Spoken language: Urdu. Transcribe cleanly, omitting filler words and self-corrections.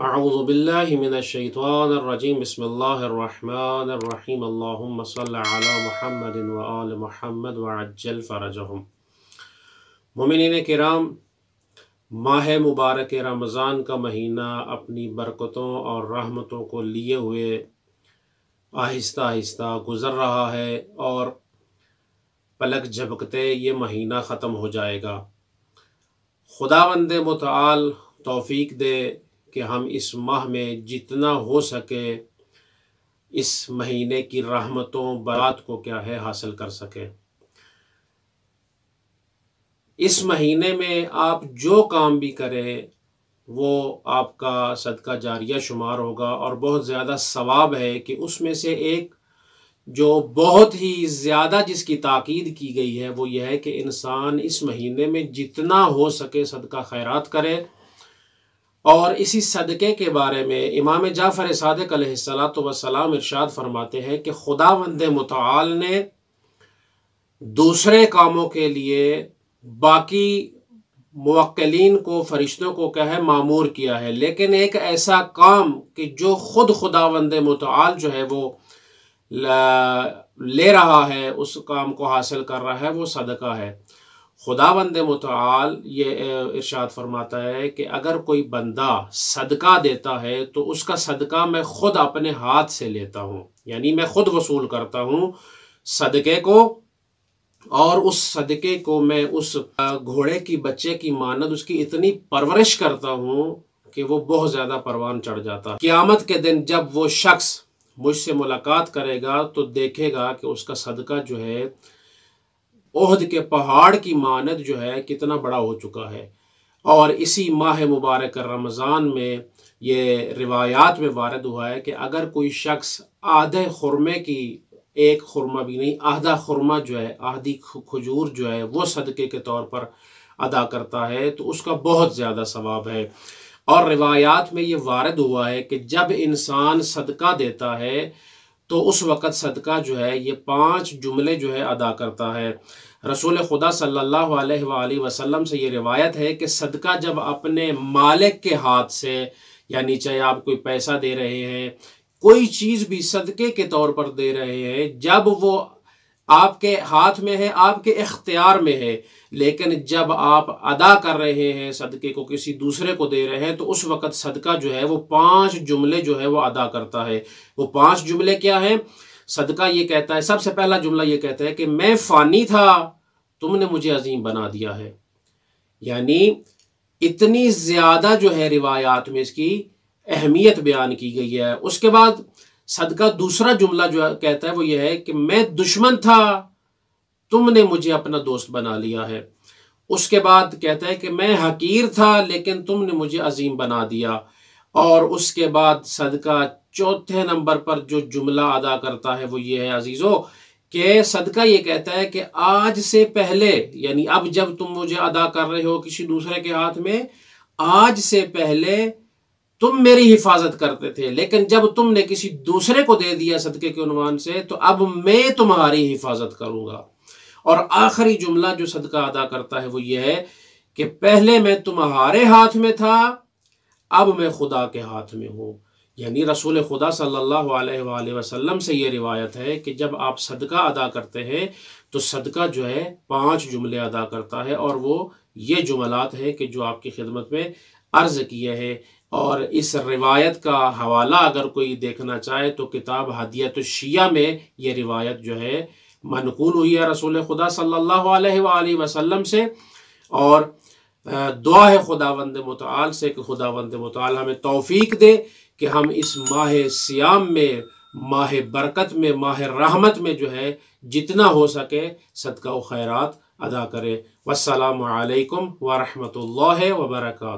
اعوذ باللہ من الشیطان الرجیم بسم اللہ الرحمن الرحیم اللہم صل علی محمد وآل محمد وعجل فرجہم۔ مومنین کرام، ماہ مبارک رمضان کا مہینہ اپنی برکتوں اور رحمتوں کو لیے ہوئے آہستہ آہستہ گزر رہا ہے اور پلک جھپکتے یہ مہینہ ختم ہو جائے گا۔ خداوند متعال توفیق دے کہ ہم اس ماہ میں جتنا ہو سکے اس مہینے کی رحمتوں برکات کو حاصل کر سکیں۔ اس مہینے میں آپ جو کام بھی کریں وہ آپ کا صدقہ جاریہ شمار ہوگا، اور بہت زیادہ ثواب ہے کہ اس میں سے ایک جو بہت ہی زیادہ جس کی تاکید کی گئی ہے وہ یہ ہے کہ انسان اس مہینے میں جتنا ہو سکے صدقہ خیرات کرے۔ اور اسی صدقے کے بارے میں امام جعفر صادق علیہ السلام ارشاد فرماتے ہیں کہ خداوند متعال نے دوسرے کاموں کے لیے باقی موکلین کو، فرشتوں کو معمور کیا ہے، لیکن ایک ایسا کام کہ جو خود خداوند متعال جو ہے وہ لے رہا ہے، اس کام کو حاصل کر رہا ہے، وہ صدقہ ہے۔ خداوند متعال یہ ارشاد فرماتا ہے کہ اگر کوئی بندہ صدقہ دیتا ہے تو اس کا صدقہ میں خود اپنے ہاتھ سے لیتا ہوں، یعنی میں خود وصول کرتا ہوں صدقے کو، اور اس صدقے کو میں اس گھوڑے کی بچے کی مانند اس کی اتنی پرورش کرتا ہوں کہ وہ بہت زیادہ پروان چڑھ جاتا ہے۔ قیامت کے دن جب وہ شخص مجھ سے ملاقات کرے گا تو دیکھے گا کہ اس کا صدقہ جو ہے احد کے پہاڑ کی مانند جو ہے کتنا بڑا ہو چکا ہے۔ اور اسی ماہ مبارک رمضان میں یہ روایات میں وارد ہوا ہے کہ اگر کوئی شخص آدھے خرمے کی، ایک خرمہ بھی نہیں، آدھا خرمہ جو ہے، آدھی کھجور جو ہے وہ صدقے کے طور پر ادا کرتا ہے تو اس کا بہت زیادہ ثواب ہے۔ اور روایات میں یہ وارد ہوا ہے کہ جب انسان صدقہ دیتا ہے تو اس وقت صدقہ جو ہے یہ 5 جملے جو ہے ادا کرتا ہے۔ رسول خدا صلی اللہ علیہ وآلہ وسلم سے یہ روایت ہے کہ صدقہ جب اپنے مالک کے ہاتھ سے، یعنی چاہے آپ کوئی پیسہ دے رہے ہیں، کوئی چیز بھی صدقے کے طور پر دے رہے ہیں، جب وہ آپ کے ہاتھ میں ہے، آپ کے اختیار میں ہے، لیکن جب آپ ادا کر رہے ہیں صدقے کو، کسی دوسرے کو دے رہے ہیں، تو اس وقت صدقہ جو ہے وہ 5 جملے جو ہے وہ ادا کرتا ہے۔ وہ 5 جملے کیا ہیں؟ صدقہ یہ کہتا ہے، سب سے پہلا جملہ یہ کہتا ہے کہ میں فانی تھا، تم نے مجھے عظیم بنا دیا ہے۔ یعنی اتنی زیادہ جو ہے روایات میں اس کی اہمیت بیان کی گئی ہے۔ اس کے بعد صدقہ دوسرا جملہ جو کہتا ہے وہ یہ ہے کہ میں دشمن تھا، تم نے مجھے اپنا دوست بنا لیا ہے۔ اس کے بعد کہتا ہے کہ میں حقیر تھا لیکن تم نے مجھے عظیم بنا دیا۔ اور اس کے بعد صدقہ چوتھے نمبر پر جو جملہ ادا کرتا ہے وہ یہ ہے عزیزو کہ صدقہ یہ کہتا ہے کہ آج سے پہلے، یعنی اب جب تم مجھے ادا کر رہے ہو کسی دوسرے کے ہاتھ میں، آج سے پہلے تم میری حفاظت کرتے تھے، لیکن جب تم نے کسی دوسرے کو دے دیا صدقے کے عنوان سے تو اب میں تمہاری حفاظت کروں گا۔ اور آخری جملہ جو صدقہ ادا کرتا ہے وہ یہ ہے کہ پہلے میں تمہارے ہاتھ میں تھا، اب میں خدا کے ہاتھ میں ہوں۔ یعنی رسول خدا صلی اللہ علیہ وآلہ وسلم سے یہ روایت ہے کہ جب آپ صدقہ ادا کرتے ہیں تو صدقہ جو ہے 5 جملے ادا کرتا ہے، اور وہ یہ جملات ہیں کہ جو آپ کی خدمت میں عرض کیے ہیں۔ اور اس روایت کا حوالہ اگر کوئی دیکھنا چاہے تو کتاب ہدیۃ الشیعہ میں یہ روایت جو ہے منقول ہوئی ہے رسول خدا صلی اللہ علیہ وآلہ وسلم سے۔ اور دعا ہے خداوند متعال سے کہ خداوند متعال ہمیں توفیق دے کہ ہم اس ماہ سیام میں، ماہ برکت میں، ماہ رحمت میں جو ہے جتنا ہو سکے صدقہ و خیرات ادا کرے۔ والسلام علیکم ورحمۃ اللہ وبرکاتہ۔